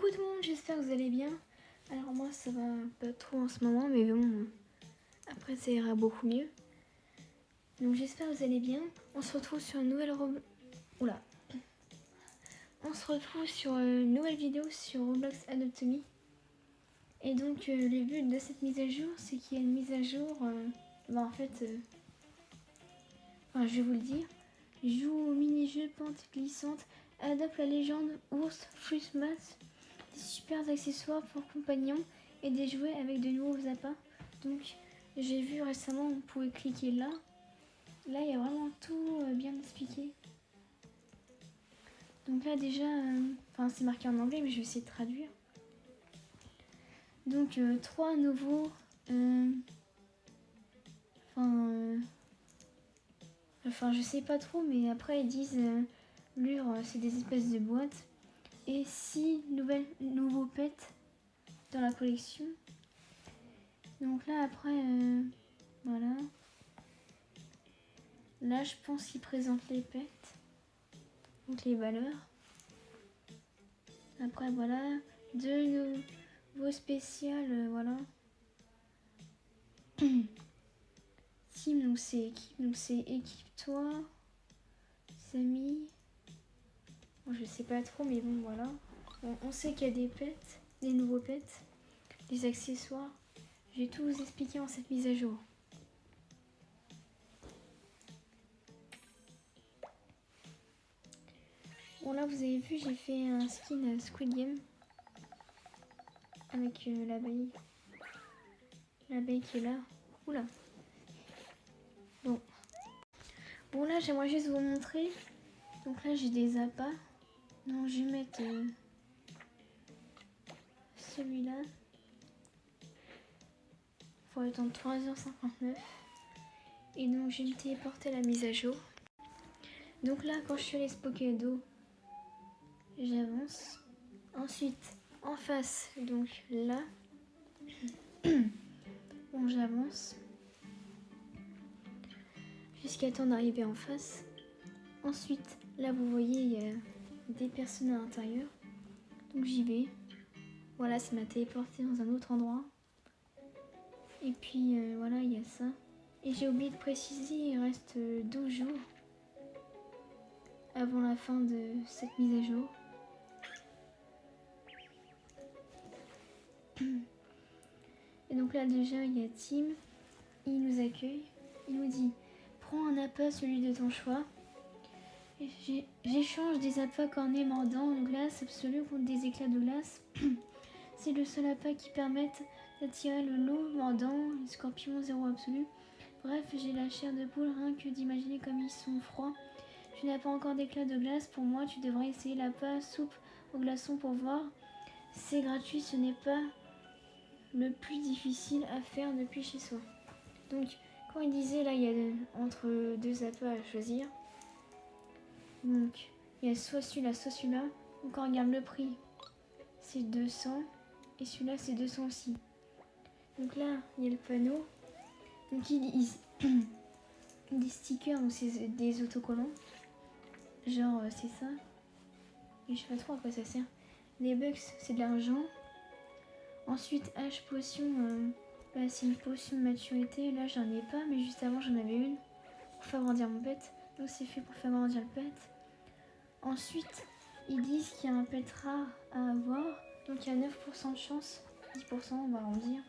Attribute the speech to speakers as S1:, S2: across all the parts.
S1: Coucou tout le monde, j'espère que vous allez bien. Alors moi ça va pas trop en ce moment, mais bon, après ça ira beaucoup mieux. Donc j'espère que vous allez bien. On se retrouve sur une nouvelle On se retrouve sur une nouvelle vidéo sur Roblox Anatomy. Et donc le but de cette mise à jour, c'est qu'il y a une mise à jour. Je vais vous le dire. Joue au mini-jeu pente glissante, adapte la légende ours, Christmas, des super accessoires pour compagnons et des jouets avec de nouveaux appâts. Donc j'ai vu récemment, on pouvait cliquer là. Là il y a vraiment tout bien expliqué. Donc là déjà, c'est marqué en anglais mais je vais essayer de traduire. Donc 3 nouveaux... je sais pas trop, mais après ils disent lure c'est des espèces de boîtes. Et 6 nouveaux pets dans la collection. Donc là après, voilà. Là je pense qu'ils présentent les pets. Donc les valeurs. Après voilà, 2 nouveaux spéciales, voilà. Team, donc c'est équipe, donc c'est équipe-toi. Samy. Bon, je sais pas trop, mais bon voilà. Bon, on sait qu'il y a des pets, des nouveaux pets, des accessoires. Je vais tout vous expliquer en cette mise à jour. Bon là vous avez vu, j'ai fait un skin Squid Game avec l'abeille. L'abeille qui est là. Oula. Bon là j'aimerais juste vous montrer. Donc là j'ai des appâts. Donc je vais mettre celui-là. Faut attendre 3h59. Et donc je vais me téléporter à la mise à jour. Donc là quand je suis allée Spokedo, j'avance. Ensuite en face, donc là. Bon j'avance. Jusqu'à temps d'arriver en face. Ensuite là vous voyez il y a des personnes à l'intérieur. Donc j'y vais. Voilà, ça m'a téléporté dans un autre endroit. Et puis voilà, il y a ça. Et j'ai oublié de préciser, il reste 12 jours avant la fin de cette mise à jour. Et donc là déjà, il y a Tim. Il nous accueille. Il nous dit, prends un appât, celui de ton choix. J'échange des appâts cornets mordants, une glace absolue contre des éclats de glace. C'est le seul appât qui permette d'attirer le loup mordant, les scorpions zéro absolu. Bref, j'ai la chair de poule, rien que d'imaginer comme ils sont froids. Tu n'as pas encore d'éclat de glace, pour moi tu devrais essayer l'appât soupe au glaçon pour voir. C'est gratuit, ce n'est pas le plus difficile à faire depuis chez soi. Donc, quand il disait là, il y a entre 2 appâts à choisir. Donc, il y a soit celui-là, soit celui-là. Donc, quand on regarde le prix, c'est 200. Et celui-là, c'est 200 aussi. Donc là, il y a le panneau. Donc ils disent des stickers, donc c'est des autocollants. Genre, c'est ça. Et je sais pas trop à quoi ça sert. Les bucks, c'est de l'argent. Ensuite, H potion, là c'est une potion de maturité. Là, j'en ai pas, mais juste avant, j'en avais une pour faire grandir mon pet. Donc c'est fait pour faire grandir le pet. Ensuite, ils disent qu'il y a un pet rare à avoir. Donc il y a 9% de chance, 10% on va arrondir.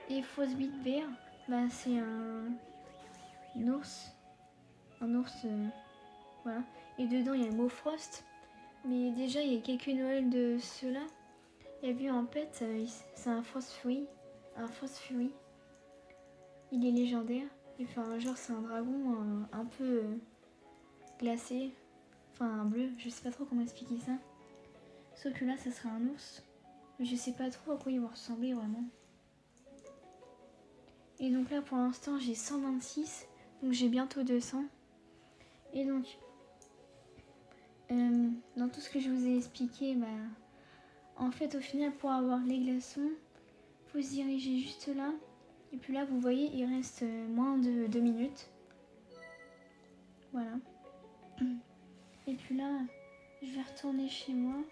S1: Et Frostbite Bear, c'est un ours. Un ours, voilà. Et dedans il y a le mot Frost. Mais déjà il y a quelques Noëls de ceux-là. Il y a vu en pet, c'est un Frost Fury. Un Frost Fury. Il est légendaire. Enfin genre c'est un dragon un peu glacé. Enfin un bleu, je sais pas trop comment expliquer ça. Sauf que là ça serait un ours. Je sais pas trop à quoi il va ressembler vraiment. Et donc là pour l'instant j'ai 126. Donc j'ai bientôt 200. Et donc dans tout ce que je vous ai expliqué, en fait au final pour avoir les glaçons, faut se diriger juste là. Et puis là vous voyez il reste moins de 2 minutes. Voilà. Et puis là je vais retourner chez moi.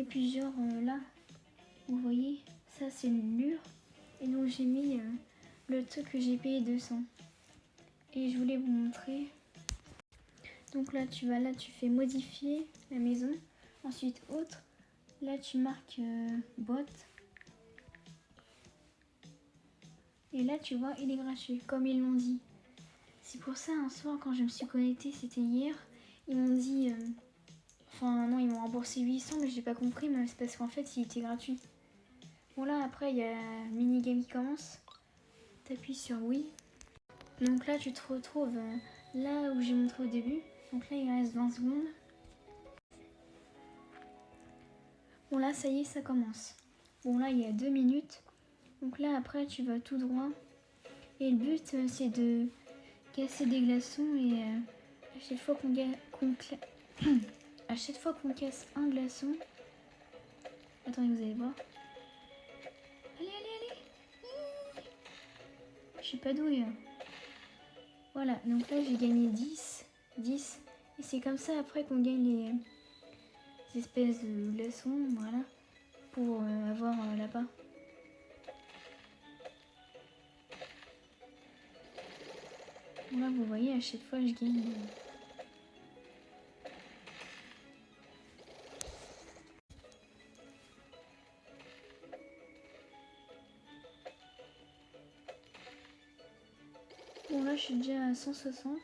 S1: Et puis genre là, vous voyez, ça c'est une lure. Et donc j'ai mis le truc que j'ai payé 200. Et je voulais vous montrer. Donc là tu vas là, tu fais modifier la maison. Ensuite autre. Là tu marques bot. Et là tu vois, il est gratuit, comme ils l'ont dit. C'est pour ça un soir quand je me suis connectée, c'était hier, ils m'ont dit... Enfin non, ils m'ont remboursé 800 mais j'ai pas compris, mais c'est parce qu'en fait il était gratuit. Bon là après il y a la minigame qui commence. T'appuies sur oui. Donc là tu te retrouves là où j'ai montré au début. Donc là il reste 20 secondes. Bon là ça y est, ça commence. Bon là il y a 2 minutes. Donc là après tu vas tout droit. Et le but c'est de casser des glaçons et à chaque fois à chaque fois qu'on casse un glaçon. Attendez, vous allez voir. Allez, allez, allez. Je suis pas douée. Voilà, donc là j'ai gagné 10. Et c'est comme ça après qu'on gagne les espèces de glaçons, voilà, pour avoir là-bas. Là vous voyez, à chaque fois je gagne. Bon là je suis déjà à 160.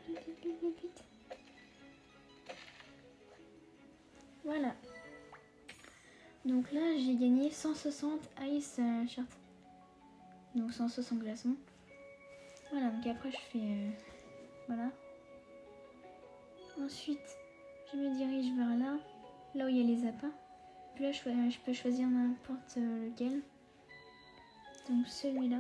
S1: Vite. Voilà. Donc là j'ai gagné 160 ice shirt. Donc 160 glaçons. Voilà, donc après je fais... voilà. Ensuite, je me dirige vers là où il y a les appâts. Puis là, je peux choisir n'importe lequel. Donc celui-là.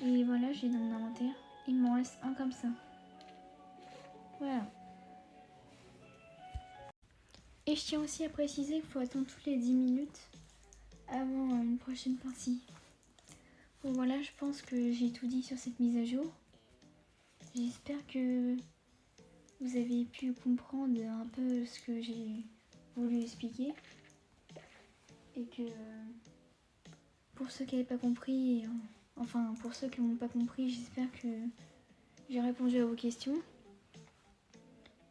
S1: Et voilà, j'ai dans mon inventaire. Il m'en reste un comme ça. Voilà. Et je tiens aussi à préciser qu'il faut attendre toutes les 10 minutes avant une prochaine partie. Bon voilà, je pense que j'ai tout dit sur cette mise à jour. J'espère que vous avez pu comprendre un peu ce que j'ai voulu expliquer. Et que pour ceux qui n'avaient pas compris, enfin pour ceux qui n'ont pas compris, j'espère que j'ai répondu à vos questions.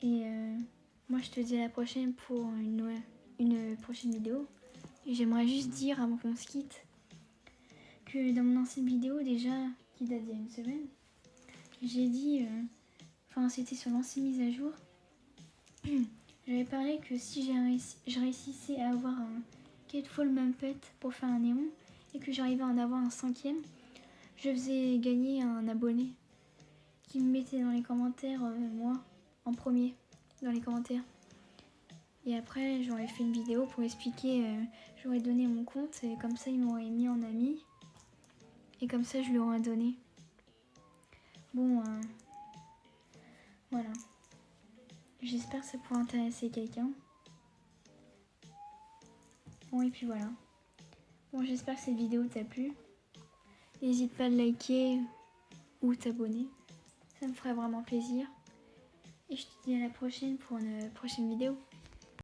S1: Et moi je te dis à la prochaine pour une prochaine vidéo. Et j'aimerais juste dire avant qu'on se quitte que dans mon ancienne vidéo déjà, qui date d'il y a une semaine, j'ai dit, enfin c'était sur l'ancienne mise à jour, j'avais parlé que si je réussissais à avoir un 4 fois le même pet pour faire un néon et que j'arrivais à en avoir un 5e, je faisais gagner un abonné qui me mettait dans les commentaires, moi, en premier, dans les commentaires. Et après, j'aurais fait une vidéo pour expliquer, j'aurais donné mon compte et comme ça, ils m'auraient mis en ami. Et comme ça, je lui aurais donné. Bon, voilà. J'espère que ça pourra intéresser quelqu'un. Bon, et puis voilà. Bon, j'espère que cette vidéo t'a plu. N'hésite pas à liker ou t'abonner. Ça me ferait vraiment plaisir. Et je te dis à la prochaine pour une prochaine vidéo.